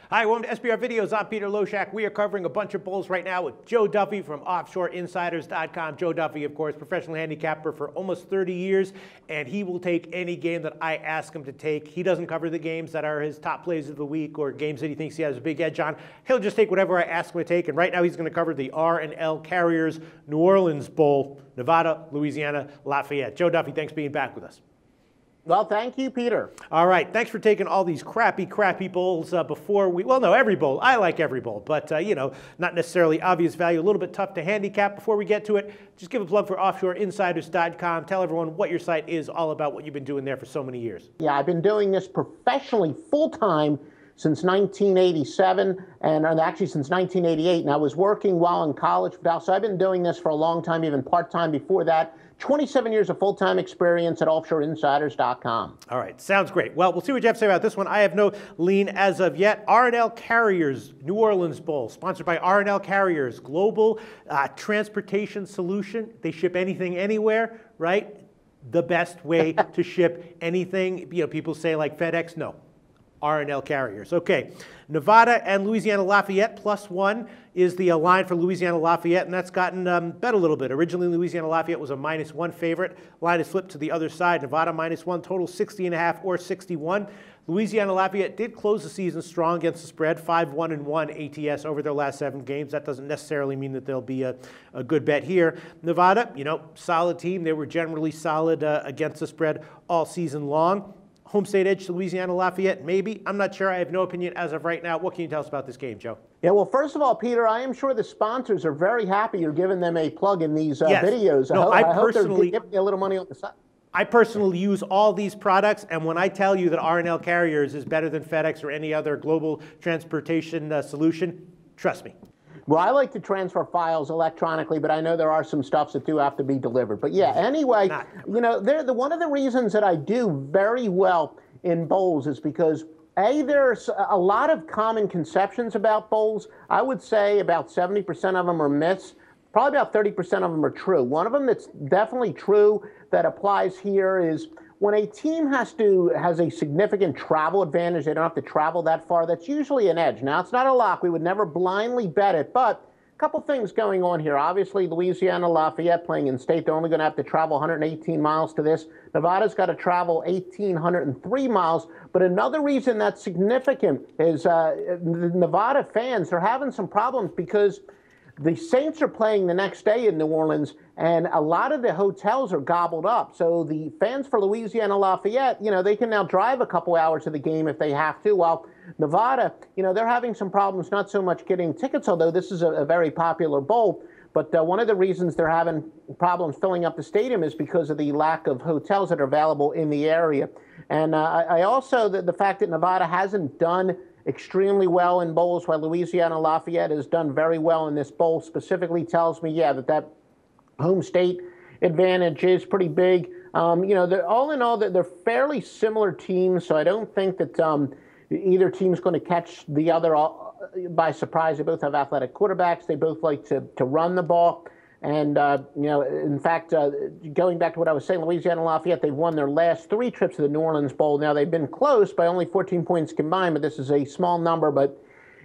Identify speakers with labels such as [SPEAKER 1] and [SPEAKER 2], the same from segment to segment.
[SPEAKER 1] Hi, welcome to SBR Videos. I'm Peter Loshak. We are covering a bunch of bowls right now with Joe Duffy from OffshoreInsiders.com. Joe Duffy, of course, professional handicapper for almost 30 years, and he will take any game that I ask him to take. He doesn't cover the games that are his top plays of the week or games that he thinks he has a big edge on. He'll just take whatever I ask him to take, and right now he's going to cover the R&L Carriers New Orleans Bowl, Nevada, Louisiana, Lafayette. Joe Duffy, thanks for being back with us.
[SPEAKER 2] Well, thank you, Peter.
[SPEAKER 1] All right, thanks for taking all these crappy bowls before we, well, no, every bowl. I like every bowl, but, not necessarily obvious value, a little bit tough to handicap. Before we get to it, just give a plug for OffshoreInsiders.com. Tell everyone what your site is all about, what you've been doing there for so many years.
[SPEAKER 2] Yeah, I've been doing this professionally full-time since 1987, and actually since 1988, and I was working while in college, so I've been doing this for a long time, even part-time before that. 27 years of full-time experience at OffshoreInsiders.com.
[SPEAKER 1] All right, sounds great. Well, we'll see what you have to say about this one. I have no lean as of yet. R&L Carriers New Orleans Bowl, sponsored by R&L Carriers, global transportation solution. They ship anything, anywhere, right? The best way to ship anything. People say like FedEx, no. R&L Carriers. Okay, Nevada and Louisiana-Lafayette +1 is the line for Louisiana-Lafayette, and that's gotten bet a little bit. Originally, Louisiana-Lafayette was a -1 favorite. Line is flipped to the other side. Nevada -1, total 60.5 or 61. Louisiana-Lafayette did close the season strong against the spread, 5-1-1 ATS over their last 7 games. That doesn't necessarily mean that they'll be a good bet here. Nevada, solid team. They were generally solid against the spread all season long. Home state edge to Louisiana-Lafayette, maybe. I'm not sure. I have no opinion as of right now. What can you tell us about this game, Joe?
[SPEAKER 2] Yeah, well, first of all, Peter, I am sure the sponsors are very happy you're giving them a plug in these videos.
[SPEAKER 1] No,
[SPEAKER 2] I hope they're giving you a little money on the side.
[SPEAKER 1] I personally use all these products, and when I tell you that R&L Carriers is better than FedEx or any other global transportation solution, trust me.
[SPEAKER 2] Well, I like to transfer files electronically, but I know there are some stuffs that do have to be delivered. But yeah, anyway, one of the reasons that I do very well in bowls is because, A, there's a lot of common conceptions about bowls. I would say about 70% of them are myths. Probably about 30% of them are true. One of them that's definitely true that applies here is when a team has a significant travel advantage, they don't have to travel that far, that's usually an edge. Now, it's not a lock. We would never blindly bet it, but a couple things going on here. Obviously, Louisiana-Lafayette playing in state, they're only going to have to travel 118 miles to this. Nevada's got to travel 1,803 miles. But another reason that's significant is the Nevada fans, they're having some problems because the Saints are playing the next day in New Orleans, and a lot of the hotels are gobbled up. So the fans for Louisiana-Lafayette, they can now drive a couple hours to the game if they have to, while Nevada, they're having some problems, not so much getting tickets, although this is a very popular bowl. But one of the reasons they're having problems filling up the stadium is because of the lack of hotels that are available in the area. And I also, the fact that Nevada hasn't done extremely well in bowls, while Louisiana-Lafayette has done very well in this bowl, specifically tells me, that home state advantage is pretty big. All in all, they're fairly similar teams, so I don't think that either team's going to catch the other by surprise. They both have athletic quarterbacks. They both like to run the ball. And, in fact, going back to what I was saying, Louisiana-Lafayette, they've won their last 3 trips to the New Orleans Bowl. Now, they've been close by only 14 points combined, but this is a small number. But,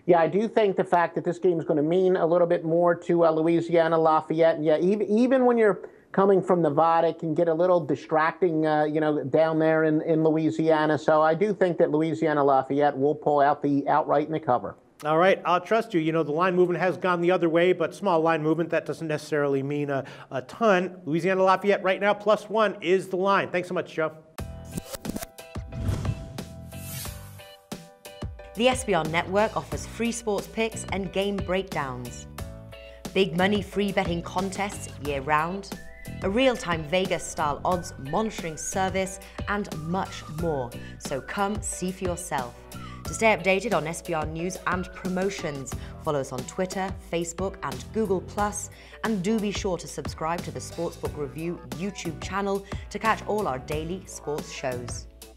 [SPEAKER 2] yeah, I do think the fact that this game is going to mean a little bit more to Louisiana-Lafayette. And, yeah, even when you're coming from Nevada, it can get a little distracting, down there in Louisiana. So I do think that Louisiana-Lafayette will pull out the outright in the cover.
[SPEAKER 1] All right, I'll trust you. The line movement has gone the other way, but small line movement, that doesn't necessarily mean a ton. Louisiana-Lafayette right now, +1 is the line. Thanks so much, Joe.
[SPEAKER 3] The SBR Network offers free sports picks and game breakdowns, big money free betting contests year-round, a real-time Vegas-style odds monitoring service, and much more. So come see for yourself. To stay updated on SBR news and promotions, follow us on Twitter, Facebook, and Google+, and do be sure to subscribe to the Sportsbook Review YouTube channel to catch all our daily sports shows.